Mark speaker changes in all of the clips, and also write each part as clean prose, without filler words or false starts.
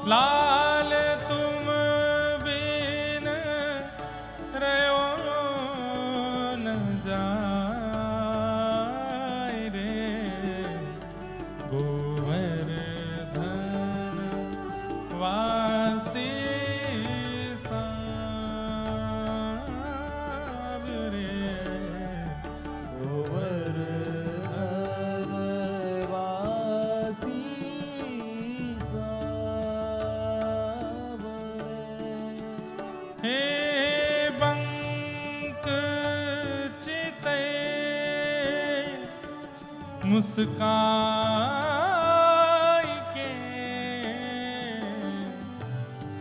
Speaker 1: लाल तुम बिन रहो न जाए रे गोवर्धन वासी सांवरे
Speaker 2: गोवर्धन वासी
Speaker 1: हे बंक चिते मुस्काई के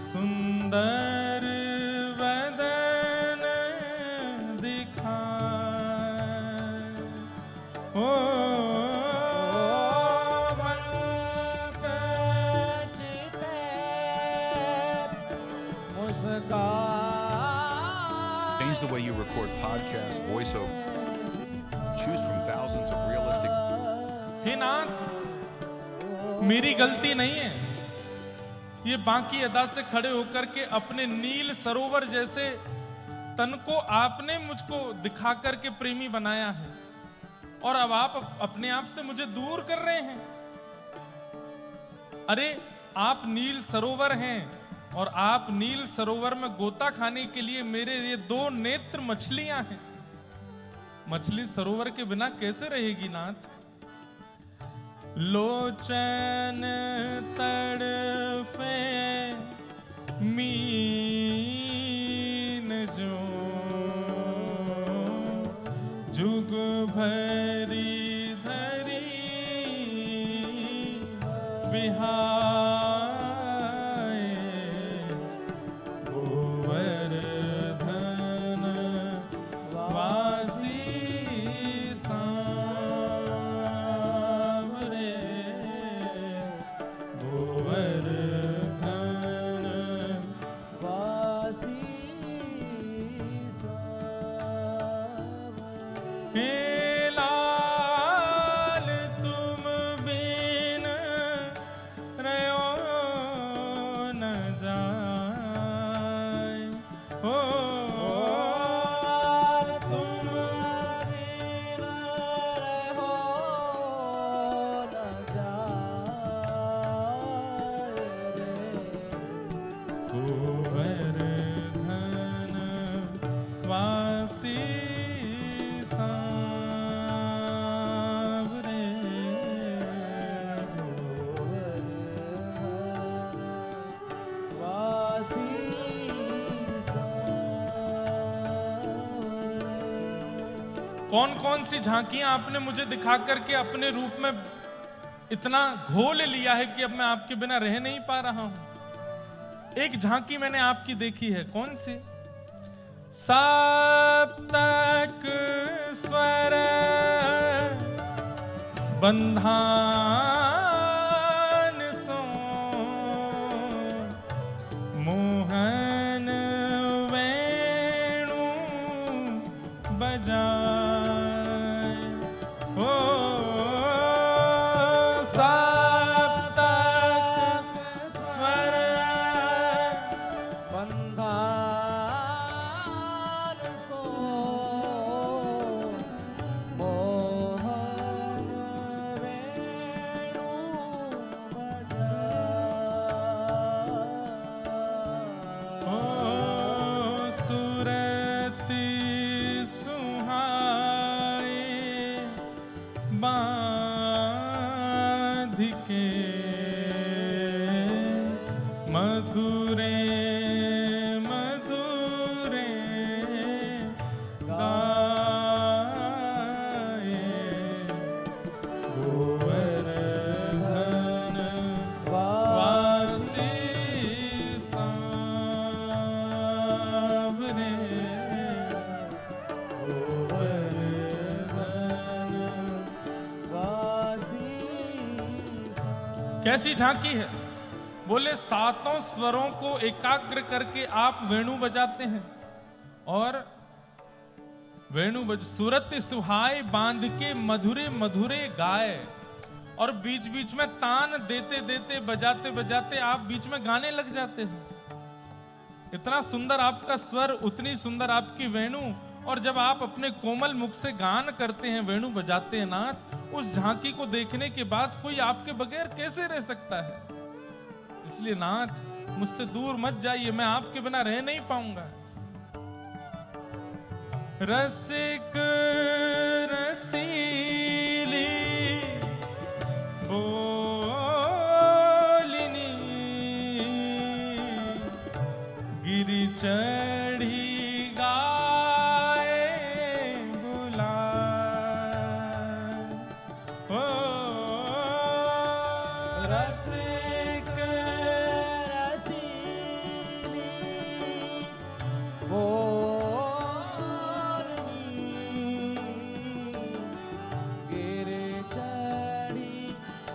Speaker 1: सुंदर वदन दिखाए ओ
Speaker 3: Change the way you record podcasts, voiceover. Choose from thousands of realistic.
Speaker 1: हे नाथ, मेरी गलती नहीं है। ये बाकी अदा से खड़े होकर के अपने नील सरोवर जैसे तन को आपने मुझको दिखा करके प्रेमी बनाया है और अब आप अपने आप से मुझे दूर कर रहे हैं। अरे आप नील सरोवर हैं और आप नील सरोवर में गोता खाने के लिए मेरे ये दो नेत्र मछलियां हैं। मछली सरोवर के बिना कैसे रहेगी नाथ? लोचन तड़फे मीन जो जुग भरी धरी बिहाए गोवर्धन वासी सांवरे गोवर्धन
Speaker 2: वासी
Speaker 1: हे लाल तुम बिन रहो न जाए हो
Speaker 2: लाल तुम बिन रहो न जाए रे
Speaker 1: गोवर्धन वासी सांवरे
Speaker 2: वासी
Speaker 1: कौन कौन सी झांकियां आपने मुझे दिखा करके अपने रूप में इतना घोल लिया है कि अब मैं आपके बिना रह नहीं पा रहा हूं। एक झांकी मैंने आपकी देखी है, कौन सी? सप्तक स्वर बंधान सो मोहन वेणु बजाए हो सप्तक स्वर
Speaker 2: बंधान सो मोहन वेणु
Speaker 1: ओ सुरति सुहाए बांध के मधुरे मधुरे गाए गोवर्धन वासी सांवरे कैसी झांकी है? बोले सातों स्वरों को एकाग्र करके आप वेणु बजाते हैं और वेणु सुरत सुहाए बांध के मधुरे मधुरे गाए। और बीच बीच में तान देते देते बजाते बजाते आप बीच में गाने लग जाते हो। इतना सुंदर आपका स्वर, उतनी सुंदर आपकी वेणु, और जब आप अपने कोमल मुख से गान करते हैं, वेणु बजाते हैं नाथ, उस झांकी को देखने के बाद कोई आपके बगैर कैसे रह सकता है। इसलिए नाथ मुझसे दूर मत जाइए, मैं आपके बिना रह नहीं पाऊंगा। रसिक रसीली बोलिनी गिरि चढ़ी गाए बुलाए। ओ
Speaker 2: रसिक रसीली बोलनी गिर चढ़ी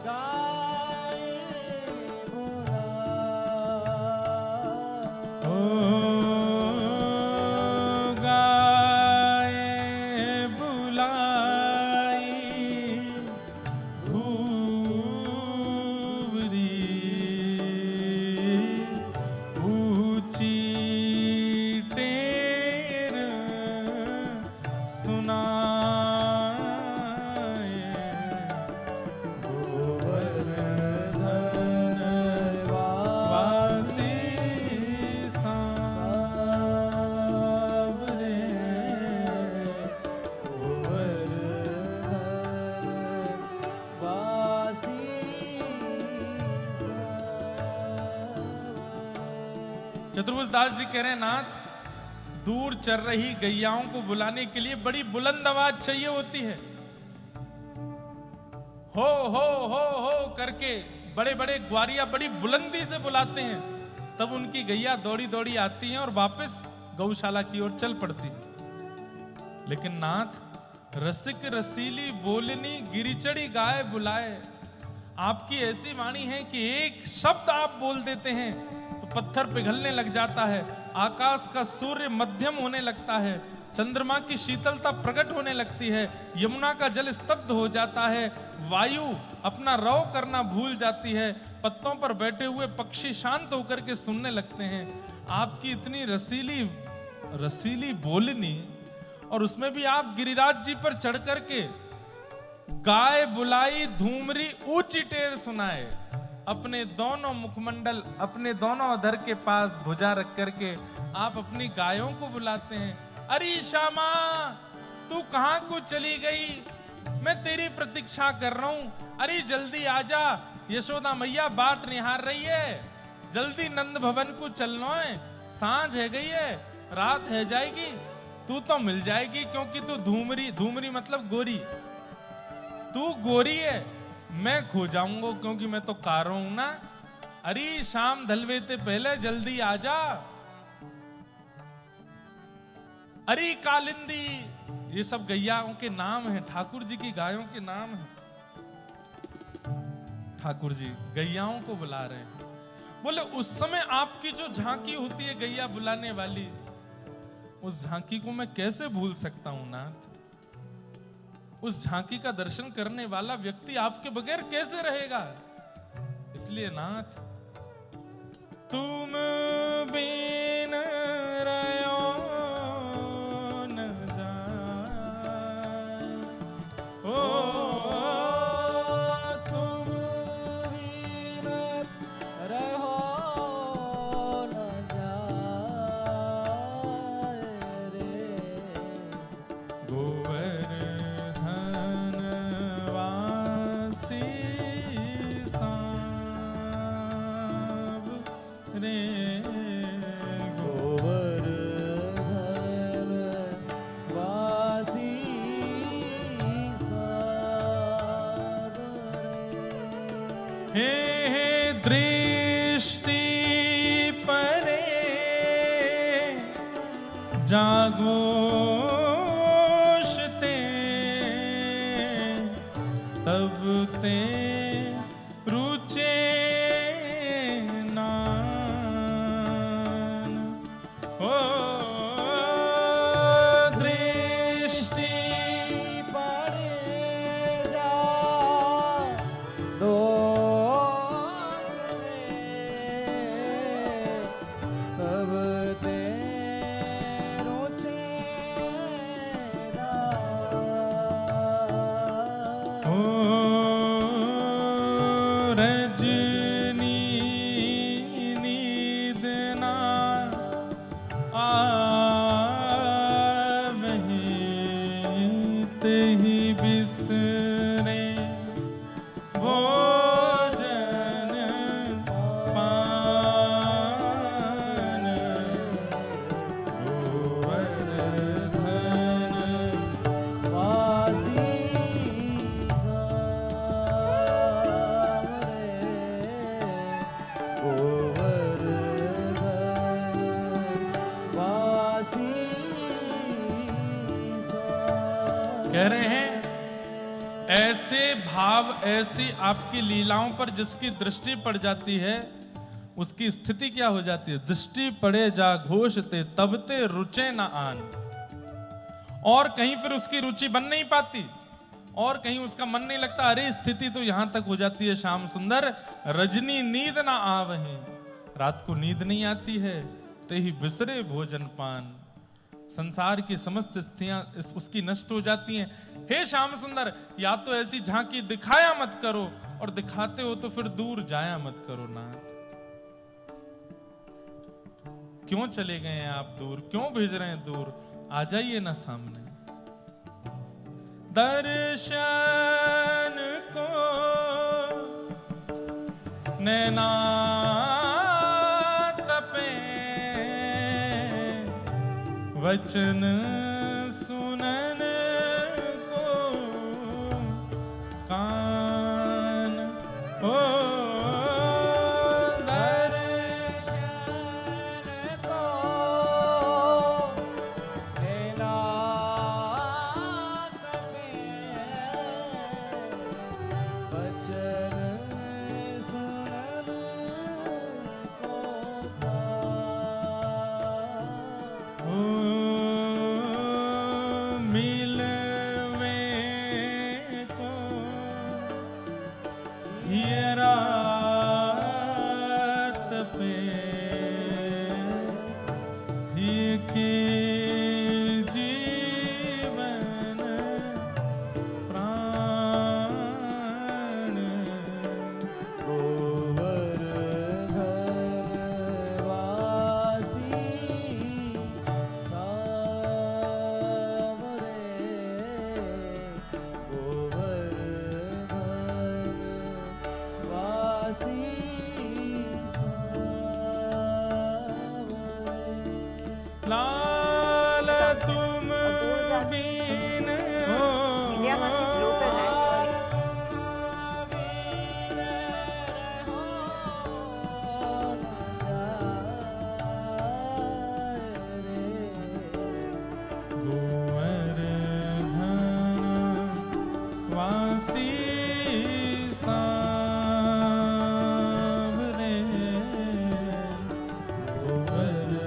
Speaker 2: गाए बुलाए।
Speaker 1: ओ गाए बुलाई धूबरी ऊंची टेर सुनाए।
Speaker 2: गोवर्धन
Speaker 1: वासी सांवरे चतुर्भुज दास जी कह रहे हैं, नाथ दूर चल रही गैयाओं को बुलाने के लिए बड़ी बुलंद आवाज चाहिए होती है। हो करके बड़े बड़े ग्वारिया बड़ी बुलंदी से बुलाते हैं, तब उनकी गैया दौड़ी दौड़ी आती हैं और वापस गौशाला की ओर चल पड़ती है। लेकिन नाथ रसिक रसीली बोलनी गिरिचड़ी गाय बुलाए, आपकी ऐसी वाणी है कि एक शब्द आप बोल देते हैं तो पत्थर पिघलने लग जाता है, आकाश का सूर्य मध्यम होने लगता है, चंद्रमा की शीतलता प्रकट होने लगती है, यमुना का जल स्तब्ध हो जाता है, वायु अपना रव करना भूल जाती है, पत्तों पर बैठे हुए पक्षी शांत होकर के सुनने लगते हैं। आपकी इतनी रसीली रसीली बोलनी, और उसमें भी आप गिरिराज जी पर चढ़ करके गाय बुलाई धूमरी ऊंची टेर सुनाए, अपने दोनों मुखमंडल अपने दोनों अधर के पास भुजा रख करके आप अपनी गायों को बुलाते हैं। अरे श्यामा तू कहां को चली गई, मैं तेरी प्रतीक्षा कर रहा हूं, अरे जल्दी आजा, यशोदा मैया बाट निहार रही है, जल्दी नंद भवन को चलना है, सांझ है गई है, रात है जाएगी, तू तो मिल जाएगी, क्योंकि तू धूमरी, धूमरी मतलब गोरी, तू गोरी है, मैं खो जाऊंगा क्योंकि मैं तो कारो हूं ना। अरे शाम ढलवेते पहले जल्दी आजा। अरे कालिंदी, ये सब गैयाओं के नाम हैं, ठाकुर जी की गायों के नाम हैं। ठाकुर जी गैयाओं को बुला रहे हैं। बोले उस समय आपकी जो झांकी होती है गैया बुलाने वाली, उस झांकी को मैं कैसे भूल सकता हूं नाथ। उस झांकी का दर्शन करने वाला व्यक्ति आपके बगैर कैसे रहेगा। इसलिए नाथ तुम बिन रहो न जाए, ओ
Speaker 2: तुम बिन रहो न जाए रे।
Speaker 1: गोवर्धन वासी सांवरे,
Speaker 2: गोवर्धन वासी सांवरे।
Speaker 1: हे दृष्टि परे जागोशते, तब ते रुचे नान। ओ दृष्टि
Speaker 2: पड़े जा
Speaker 1: रजनी नींद ना आवहीं, तेहि बिसरे भोजन पान, गोवर्धन
Speaker 2: वासी सावरे, गोवर्धन वासी
Speaker 1: कह रहे हैं ऐसे भाव, ऐसी आपकी लीलाओं पर जिसकी दृष्टि पड़ जाती है, उसकी स्थिति क्या हो जाती है? दृष्टि पड़े जा घोषते तब ते रुचे न आन। और कहीं फिर उसकी रुचि बन नहीं पाती, और कहीं उसका मन नहीं लगता। अरे स्थिति तो यहां तक हो जाती है श्याम सुंदर, रजनी नींद ना आवहीं, रात को नींद नहीं आती है, तेहि बिसरे भोजन पान। संसार की समस्त स्थितियां उसकी नष्ट हो जाती हैं। हे श्याम सुंदर, या तो ऐसी झांकी दिखाया मत करो, और दिखाते हो तो फिर दूर जाया मत करो नाथ। क्यों चले गए हैं आप दूर? क्यों भेज रहे हैं दूर? आ जाइए ना सामने। दर्शन को नैना तपे, वचन सुनन को कान हो।
Speaker 2: दर्शन को नैना तपे, वचन सुनन को पार।
Speaker 1: ओ मिलवे को ये रात पे, ये के जीवन प्राण,
Speaker 2: गोवर्धन वासी सावरे, गोवर्धन वासी सावरे।
Speaker 1: लाल तुम बीन हो,
Speaker 4: इंडिया मासी ग्लोबल है।
Speaker 1: गोवर्धन वासी सावरे, गोवर्धन।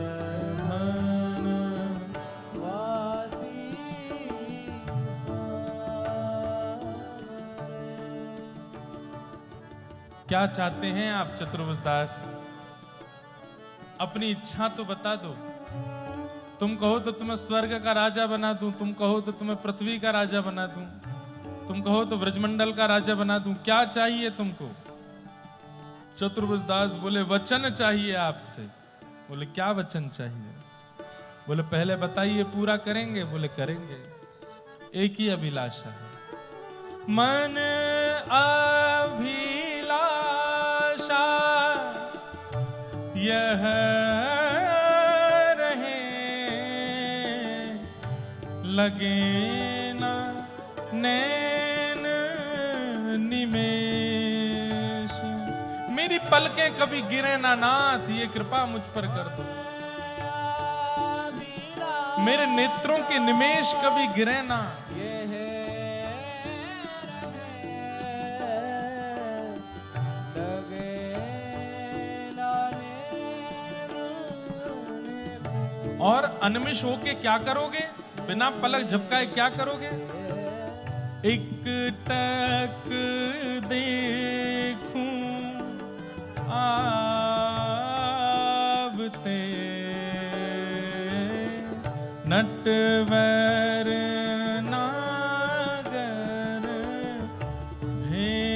Speaker 1: क्या चाहते हैं आप चतुर्भुज दास? अपनी इच्छा तो बता दो। तुम कहो तो तुम्हें स्वर्ग का राजा बना दूं, तुम कहो तो तुम्हें पृथ्वी का राजा बना दूं, तुम कहो तो ब्रजमंडल का राजा बना दूं। क्या चाहिए तुमको? चतुर्भुज दास बोले वचन चाहिए आपसे। बोले क्या वचन चाहिए? बोले पहले बताइए, पूरा करेंगे? बोले करेंगे। एक ही अभिलाषा है, मन अभिलाषा यह रहे, लगे ना नैन निमेष। मेरी पलकें कभी गिरे ना नाथ, ये कृपा मुझ पर कर दो। मेरे नेत्रों के निमेष कभी गिरे ना। और अनमिष होके क्या करोगे? बिना पलक झपकाए क्या करोगे? एक टक देखूं आवते, नटवर नागर भेष।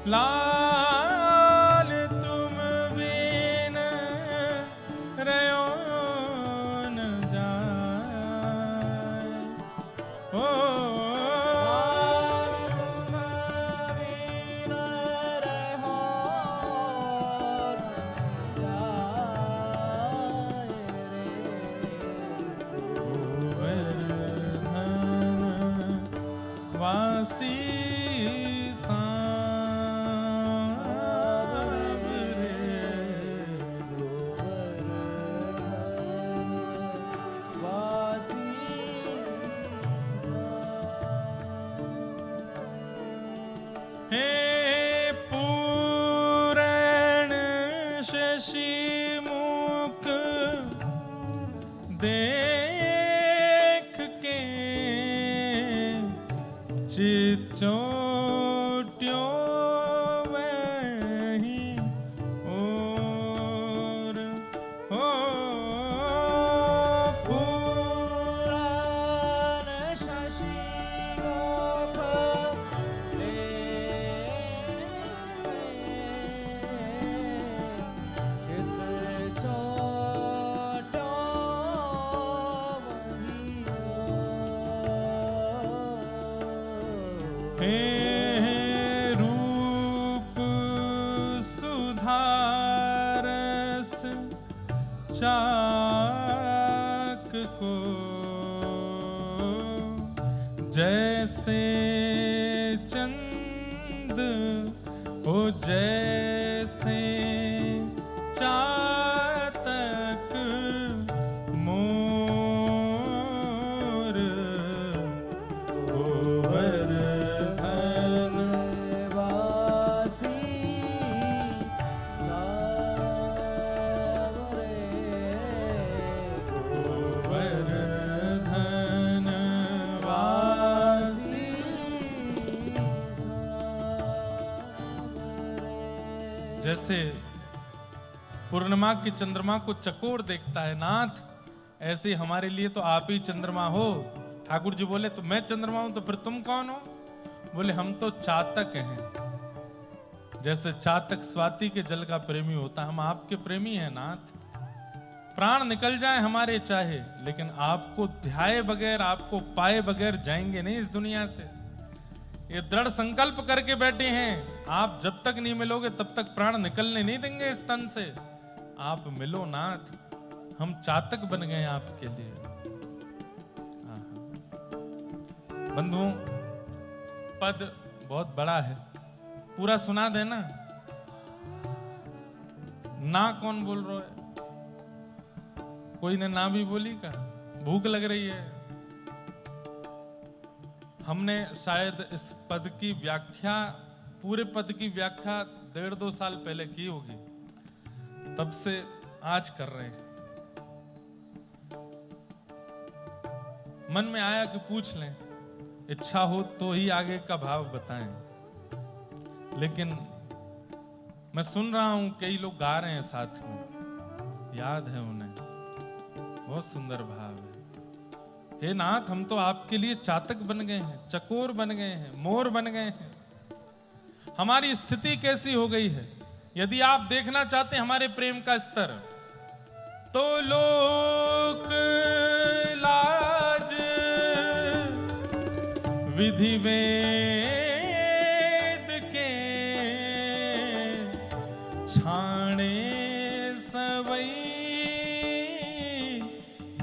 Speaker 1: लाल तुम बिन रहो न जाए। ओ वासी हे पूरण शशि मुख देख के चिचोट्यो वही और हो
Speaker 2: पूरन शशि मुख चित चोट्यो
Speaker 1: हे रूप सुधारस चाक को जैसे चंद हो जैसे चातक मोर गोवर्धन
Speaker 2: वासी
Speaker 1: गोवर्धन वासी। जैसे पूर्णिमा की चंद्रमा को चकोर देखता है नाथ, ऐसे हमारे लिए तो आप ही चंद्रमा हो। ठाकुर जी बोले तो मैं चंद्रमा हूं तो फिर तुम कौन हो? बोले हम तो चातक हैं। जैसे चातक स्वाति के जल का प्रेमी होता, हम आपके प्रेमी हैं नाथ। प्राण निकल जाए हमारे चाहे, लेकिन आपको ध्याए बगैर, आपको पाए बगैर जाएंगे नहीं इस दुनिया से। ये दृढ़ संकल्प करके बैठे हैं, आप जब तक नहीं मिलोगे तब तक प्राण निकलने नहीं देंगे इस तन से। आप मिलो नाथ, हम चातक बन गए आपके लिए। बंधुओं, पद बहुत बड़ा है, पूरा सुना देना ना। कौन बोल रहा है? कोई ने ना भी बोली का? भूख लग रही है। हमने शायद इस पद की व्याख्या, पूरे पद की व्याख्या 1.5-2 साल पहले की होगी, तब से आज कर रहे हैं। मन में आया कि पूछ लें, इच्छा हो तो ही आगे का भाव बताएं। लेकिन मैं सुन रहा हूं कई लोग गा रहे हैं साथ में, याद है उन्हें, बहुत सुंदर भाव है। हे नाथ, हम तो आपके लिए चातक बन गए हैं, चकोर बन गए हैं, मोर बन गए हैं। हमारी स्थिति कैसी हो गई है? यदि आप देखना चाहते हैं हमारे प्रेम का स्तर, तो लोक लाज विधि वेद के छाणे सवई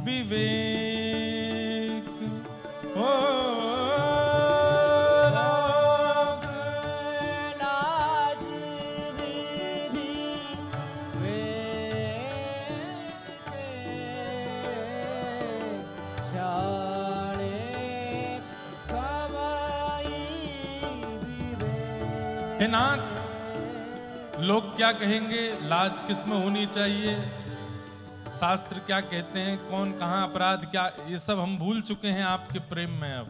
Speaker 1: विवेक। ओ
Speaker 2: लोक लाज विधि वेद के छाणे सवई विवेक।
Speaker 1: हे नाथ, लोग क्या कहेंगे, लाज किसमें होनी चाहिए, शास्त्र क्या कहते हैं, कौन कहां अपराध क्या, ये सब हम भूल चुके हैं आपके प्रेम में। अब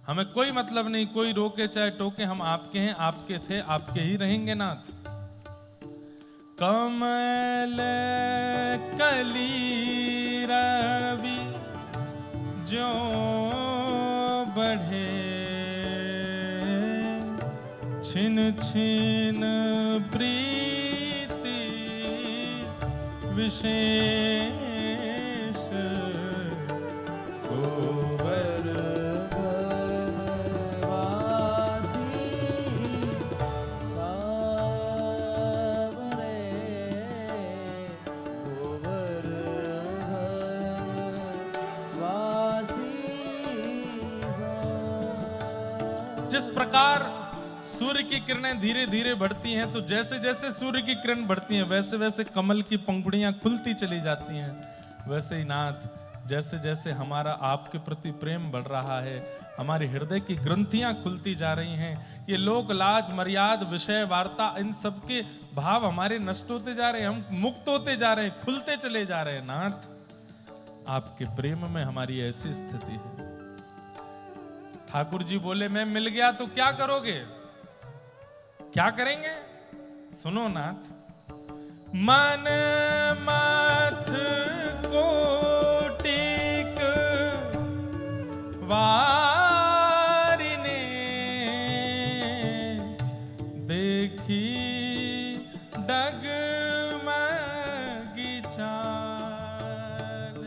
Speaker 1: हमें कोई मतलब नहीं, कोई रोके चाहे टोके, हम आपके हैं, आपके थे, आपके ही रहेंगे नाथ। कमल कली रवि जो बढ़े छिन छिन प्रीति विशेष जिस प्रकार सूर्य की किरणें धीरे धीरे बढ़ती हैं, तो जैसे जैसे सूर्य की किरण बढ़ती हैं वैसे वैसे कमल की पंखुड़ियां खुलती चली जाती हैं। वैसे ही नाथ, जैसे जैसे हमारा आपके प्रति प्रेम बढ़ रहा है, हमारे हृदय की ग्रंथियां खुलती जा रही हैं। ये लोक लाज मर्याद विषय वार्ता, इन सब के भाव हमारे नष्ट होते जा रहे हैं, हम मुक्त होते जा रहे हैं, खुलते चले जा रहे हैं। नाथ, आपके प्रेम में हमारी ऐसी स्थिति है। ठाकुर जी बोले, मैं मिल गया तो क्या करोगे? क्या करेंगे? सुनो नाथ। मन मथ कोटिक वारिने देखी डगमगी चाल।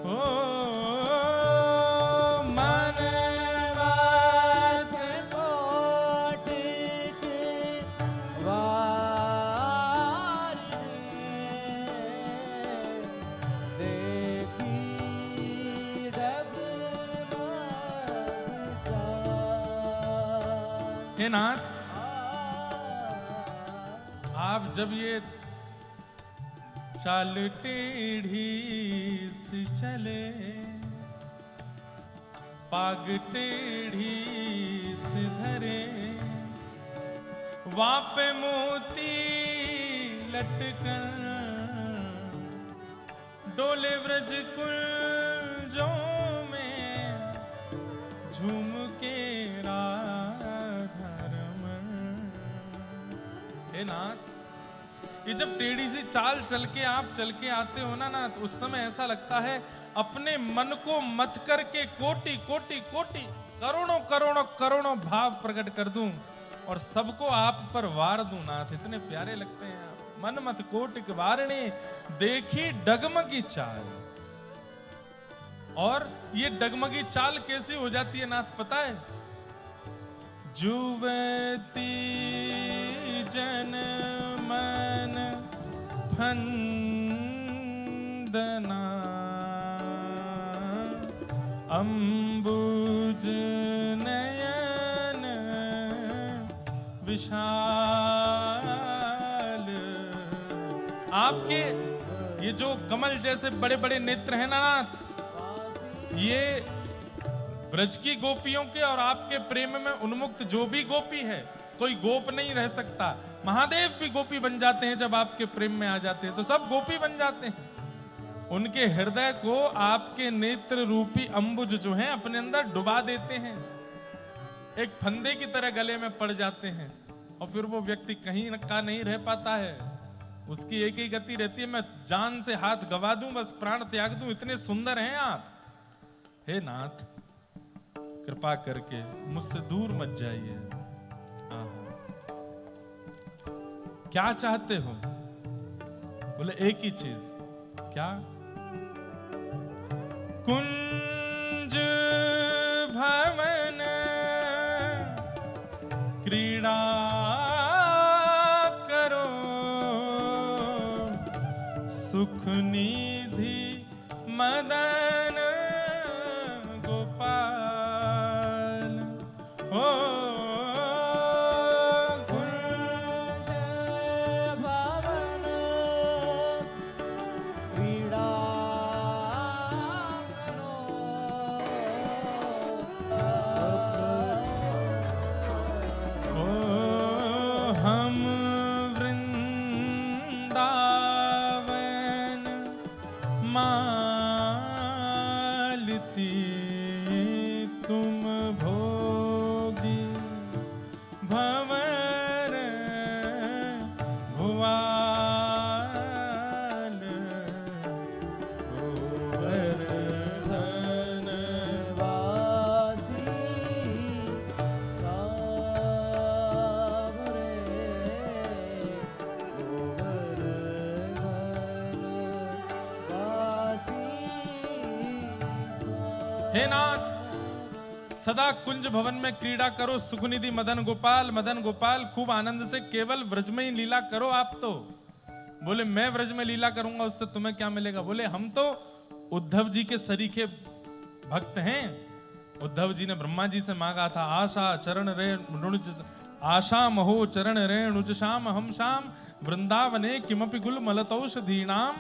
Speaker 1: ओ हे नाथ, आप जब ये चाल टेढ़ी सी चले, पाग टेढ़ी सी धरे, वापे मोती लटकन डोले व्रज कुंजों में झूम के नाथ। ये जब टेढ़ी सी चाल चल के आप चल के आते हो ना नाथ, उस समय ऐसा लगता है अपने मन को मत करके कोटि कोटि कोटि करोड़ों करोड़ों करोड़ों भाव प्रकट कर दूं और सबको आप पर वार दूं नाथ। इतने प्यारे लगते हैं आप। मन मत कोटिक वारणे देखी डगमगी चाल। और ये डगमगी चाल कैसी हो जाती है नाथ, पता है? जुवती जन मन फंदना अम्बुज नयन विशाल। आपके ये जो कमल जैसे बड़े बड़े नेत्र हैं ना नाथ, ये ब्रज की गोपियों के और आपके प्रेम में उन्मुक्त जो भी गोपी है, कोई गोप नहीं रह सकता। महादेव भी गोपी बन जाते हैं जब आपके प्रेम में आ जाते हैं, तो सब गोपी बन जाते हैं। उनके हृदय को आपके नेत्र रूपी अंबुज जो हैं अपने अंदर डुबा देते हैं, एक फंदे की तरह गले में पड़ जाते हैं और फिर वो व्यक्ति कहीं का नहीं रह पाता है। उसकी एक ही गति रहती है, मैं जान से हाथ गवा दूं, बस प्राण त्याग दूं। इतने सुंदर हैं आप। हे नाथ, कृपा करके मुझसे दूर मत जाइए। क्या चाहते हो? बोले एक ही चीज। क्या? कुंज भवन क्रीड़ा करो, सुख निधि मदन गोपाल। ओ हे नाथ, सदा कुंज भवन में क्रीड़ा करो, सुखनिधि मदन गोपाल खूब आनंद से केवल व्रज में ही लीला करो आप तो। बोले मैं व्रज में लीला करूंगा उससे तुम्हें क्या मिलेगा? बोले हम तो उद्धव जी के सरीखे भक्त हैं। उद्धव जी ने ब्रह्मा जी से मांगा था, आशा महो चरण रेणुज श्याम हम श्याम वृंदावने किमपि गुल मलतौषधीनाम।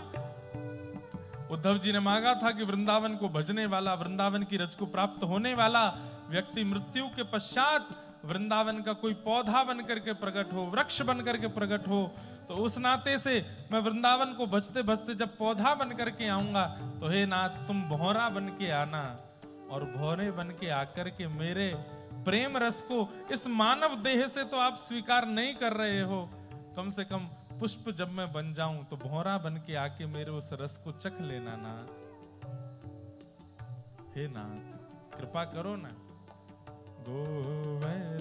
Speaker 1: उद्धव जी ने मांगा था कि वृंदावन को भजने वाला, वृंदावन की रज को प्राप्त होने वाला व्यक्ति मृत्यु के पश्चात वृंदावन का कोई पौधा बन करके प्रकट हो, वृक्ष बन करके प्रकट हो। तो उस नाते से मैं वृंदावन को भजते भजते जब पौधा बन करके आऊंगा, तो हे नाथ तुम भौरा बन के आना, और भौरे बन के आकर के मेरे प्रेम रस को इस मानव देह से तो आप स्वीकार नहीं कर रहे हो, कम से कम पुष्प जब मैं बन जाऊं तो भौरा बन के आके मेरे उस रस को चख लेना नाथ। हे नाथ कृपा करो ना। गोवर्धन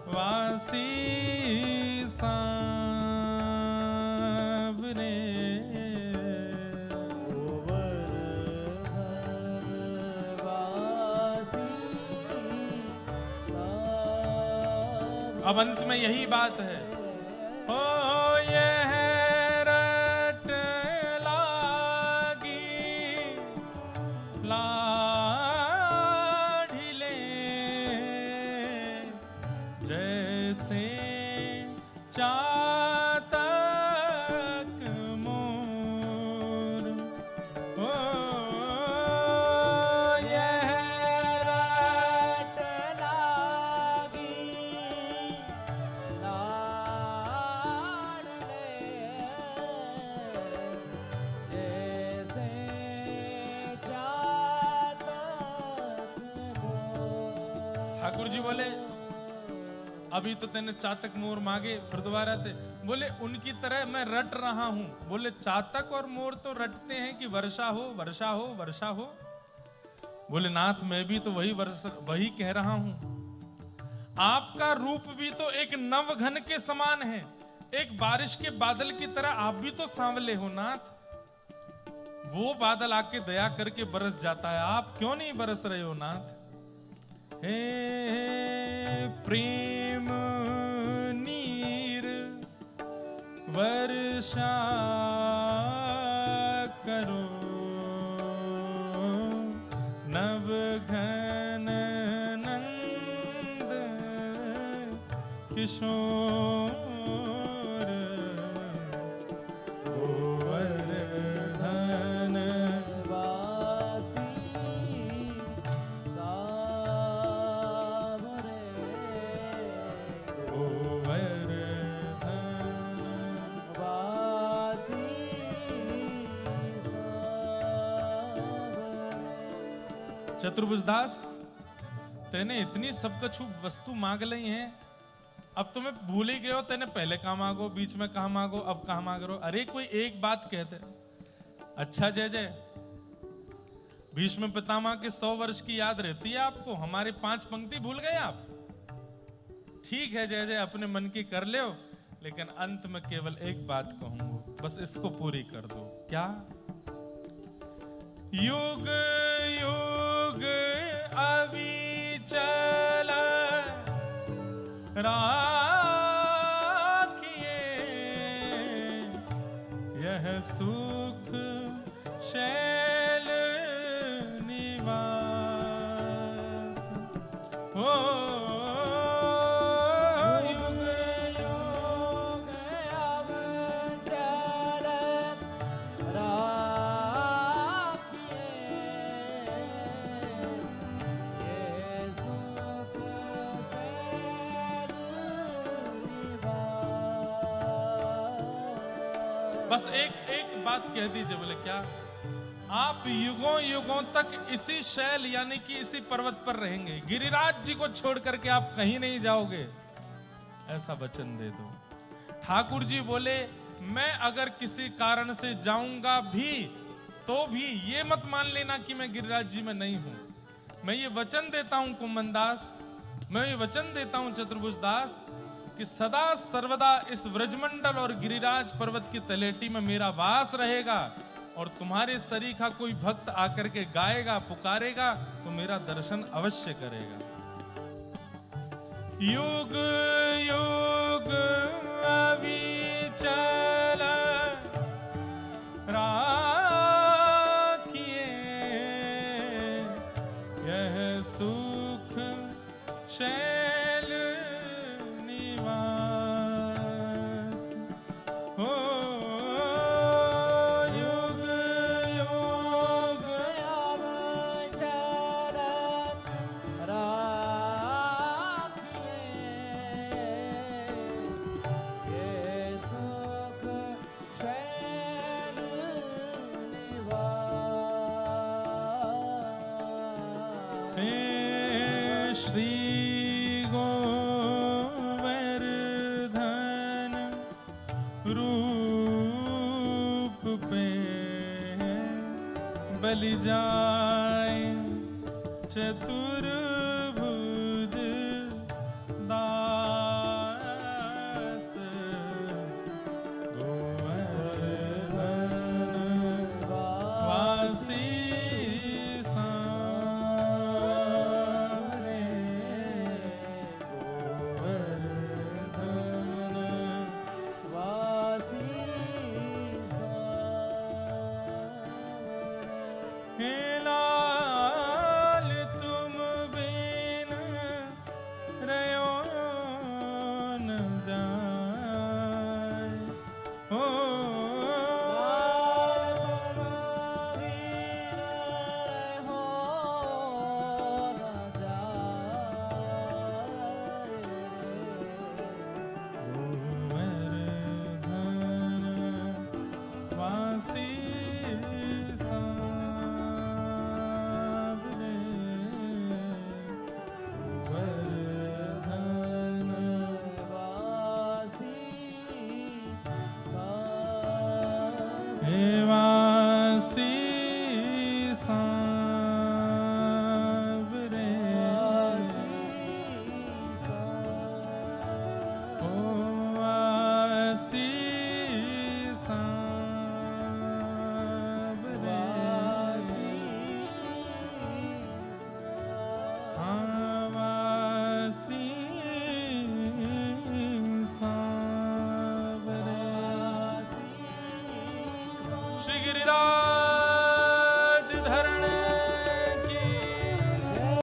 Speaker 1: वासी सांवरे, अब अंत में यही बात है, ओ यह रट लागी लाढ़िले, जैसे चातक मोर। ओ ठाकुर जी बोले अभी तो तेने चातक मोर मांगे, फिर दोबारा थे बोले उनकी तरह मैं रट रहा हूं। बोले चातक और मोर तो रटते हैं कि वर्षा हो वर्षा हो वर्षा हो। बोले नाथ मैं भी तो वही कह रहा हूं। आपका रूप भी तो एक नवघन के समान है, एक बारिश के बादल की तरह आप भी तो सांवले हो नाथ। वो बादल आके दया करके बरस जाता है, आप क्यों नहीं बरस रहे हो नाथ? हे प्रेम नीर वर्षा करो, नवघन नंद किशोर, गोवर्धन चतुर्भुजदास, तेने इतनी सब कछु वस्तु मांग ली हैं, अब तुम्हें भूल ही गए हो तेने पहले कहा मांगो, बीच में कहा मांगो, अब कहा मांग रहे हो। अरे कोई एक बात कहते। अच्छा जय जय, भीष्म पितामह के 100 वर्ष की याद रहती है आपको, हमारी 5 पंक्ति भूल गए आप? ठीक है जय जय, अपने मन की कर ले, लेकिन अंत में केवल एक बात कहूंगा, बस इसको पूरी कर दो। क्या? युग युग अविचल राखिए, यह सुख शैल निवास हो। बस एक बात कह दीजिए। बोले क्या? आप युगों युगों तक इसी शैल यानी कि इसी पर्वत पर रहेंगे, गिरिराज जी को छोड़ करके आप कहीं नहीं जाओगे, ऐसा वचन दे दो। ठाकुर जी बोले मैं अगर किसी कारण से जाऊंगा भी तो भी ये मत मान लेना कि मैं गिरिराज जी में नहीं हूं। मैं ये वचन देता हूं कुंभनदास, मैं ये वचन देता हूं चतुर्भुजदास कि सदा सर्वदा इस व्रजमंडल और गिरिराज पर्वत की तलेटी में मेरा वास रहेगा। और तुम्हारे सरीखा कोई भक्त आकर के गाएगा, पुकारेगा तो मेरा दर्शन अवश्य करेगा। युग युग अविचल राखिए यह सुख शैल निवास हो। युग युग
Speaker 2: अविचल राखिए ये सुख शैल निवास।
Speaker 1: हे श्री गोवर्धन रूप पे बलि जाए चतुर्भुज दास गोवर्धन वासी सांवरे गोवर्धन
Speaker 2: वासी सांवरे।
Speaker 1: हे लाल तुम बिन रयो न जाए हो। गोवर्धन वासी सांवरे गोवर्धन हे